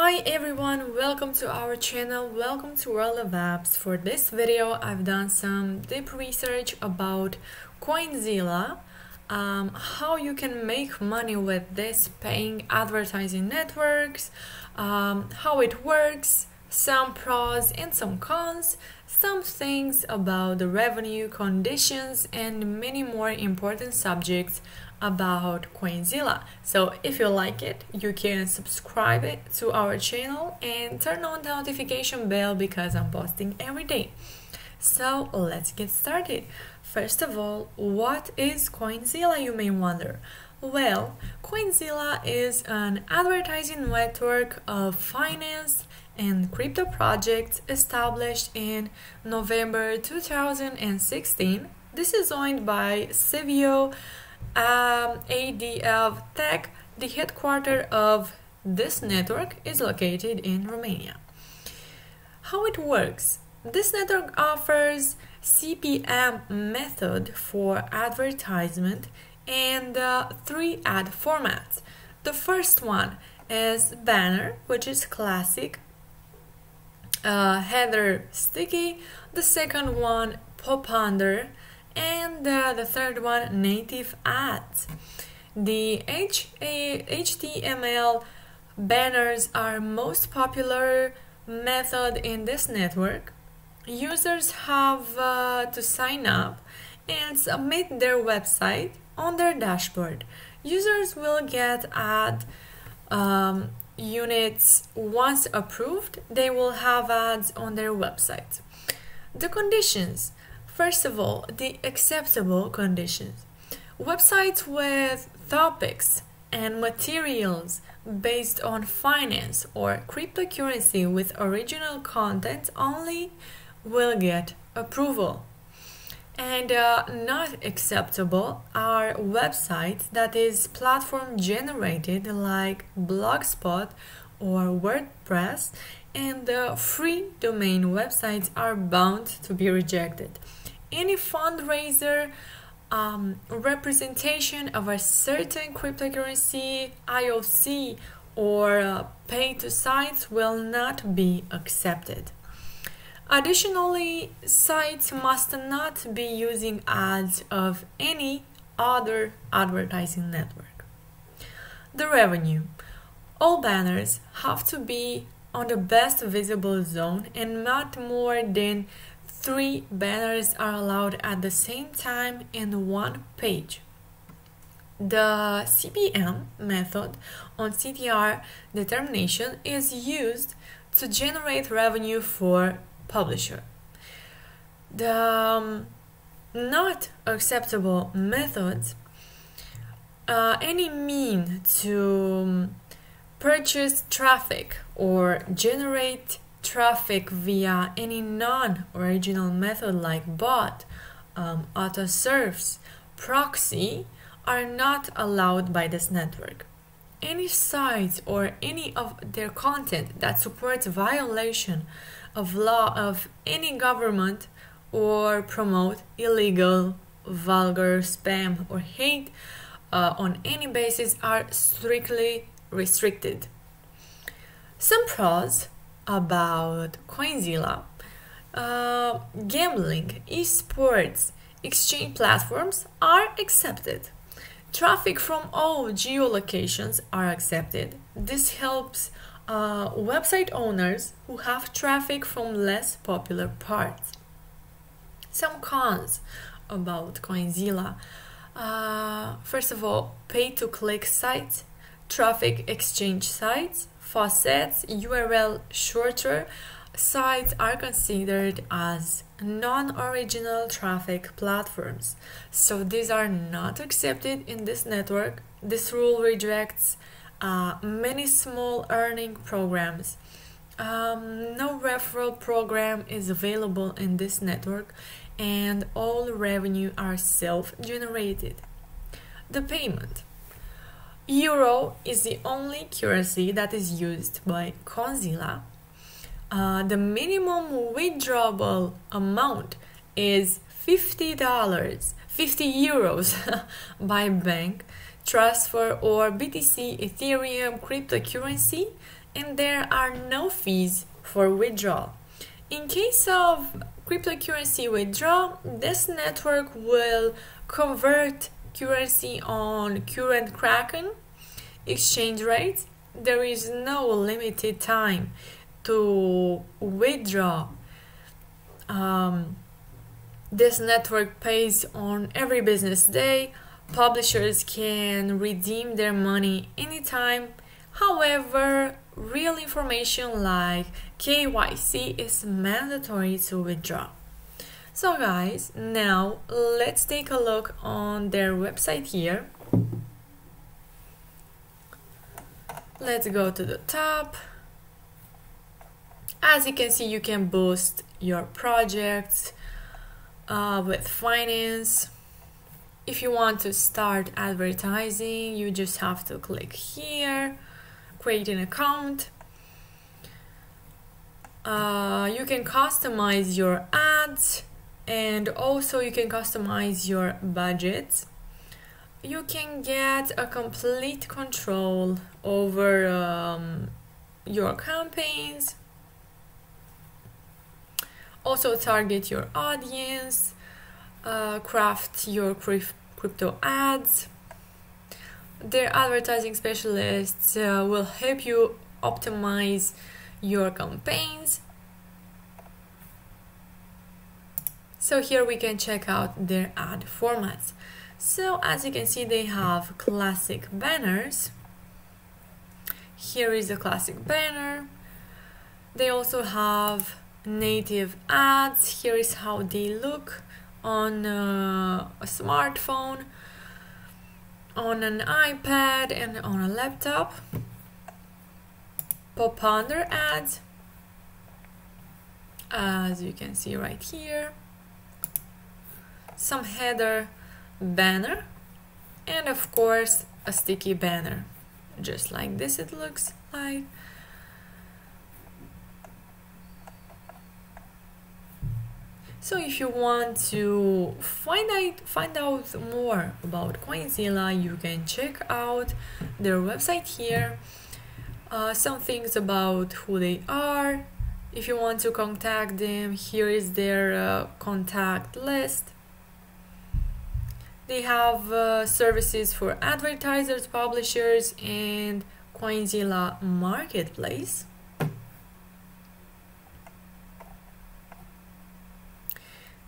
Hi everyone, welcome to our channel, welcome to World of Apps. For this video I've done some deep research about Coinzilla, how you can make money with this paying advertising networks, how it works, some pros and some cons, some things about the revenue conditions, and many more important subjects about Coinzilla. So if you like it, you can subscribe it to our channel and turn on the notification bell because I'm posting every day. So let's get started. First of all, what is Coinzilla, you may wonder? Well, Coinzilla is an advertising network of finance and crypto projects established in November 2016. This is owned by Civio ADF Tech. The headquarters of this network is located in Romania. How it works? This network offers CPM method for advertisement and three ad formats. The first one is banner, which is classic, header sticky. The second one pop under, and the third one native ads. The HTML banners are most popular method in this network. Users have to sign up and submit their website on their dashboard. Users will get ad units once approved. They will have ads on their website. The conditions. First of all, the acceptable conditions. Websites with topics and materials based on finance or cryptocurrency with original content only will get approval. And not acceptable are websites that is platform generated like Blogspot or WordPress, and free domain websites are bound to be rejected. Any fundraiser, representation of a certain cryptocurrency, IOC, or pay-to sites will not be accepted. Additionally, sites must not be using ads of any other advertising network. The revenue. All banners have to be on the best visible zone, and not more than 3 banners are allowed at the same time in one page. The CPM method on CTR determination is used to generate revenue for publisher. The not acceptable methods, any mean to purchase traffic or generate traffic via any non-original method like bot, autoserves, proxy are not allowed by this network. Any sites or any of their content that supports violation of law of any government or promote illegal, vulgar, spam or hate on any basis are strictly restricted. Some pros about Coinzilla: gambling, esports, exchange platforms are accepted. Traffic from all geolocations are accepted. This helps website owners who have traffic from less popular parts. Some cons about Coinzilla: first of all, pay-to-click sites, traffic exchange sites, faucets, URL shorter sites are considered as non-original traffic platforms, so these are not accepted in this network. This rule rejects many small earning programs. No referral program is available in this network, and all revenue are self-generated. The payment. Euro is the only currency that is used by Coinzilla. The minimum withdrawable amount is $50, 50 euros by bank transfer or BTC, Ethereum, cryptocurrency, and there are no fees for withdrawal. In case of cryptocurrency withdrawal, this network will convert currency on current Kraken exchange rates. There is no limited time to withdraw. This network pays on every business day. Publishers can redeem their money anytime. However, real information like KYC is mandatory to withdraw. So guys, now let's take a look on their website here. Let's go to the top. As you can see, you can boost your projects with finance. If you want to start advertising, you just have to click here, create an account. You can customize your ads, and also you can customize your budgets. You can get a complete control over your campaigns. Also target your audience, craft your crypto ads. Their advertising specialists will help you optimize your campaigns. So here we can check out their ad formats. So as you can see, they have classic banners. Here is a classic banner. They also have native ads. Here is how they look on a smartphone, on an iPad, and on a laptop. Pop-under ads, as you can see right here. Some header banner, and of course a sticky banner, just like this it looks like. So if you want to find out more about Coinzilla, you can check out their website here. Some things about who they are. If you want to contact them, here is their contact list. They have services for advertisers, publishers, and Coinzilla Marketplace.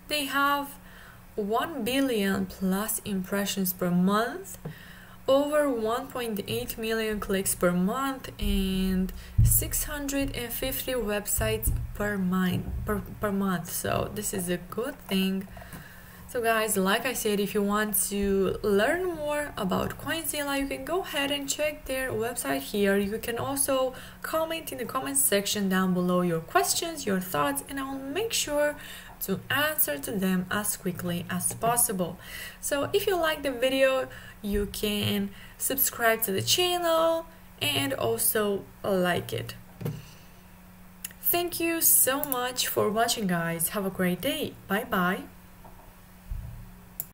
They have 1 billion plus impressions per month, over 1.8 million clicks per month, and 650 websites per month. So this is a good thing. So guys, like I said, if you want to learn more about Coinzilla, you can go ahead and check their website here. You can also comment in the comment section down below your questions, your thoughts, and I'll make sure to answer to them as quickly as possible. So if you like the video, you can subscribe to the channel and also like it. Thank you so much for watching, guys. Have a great day. Bye bye.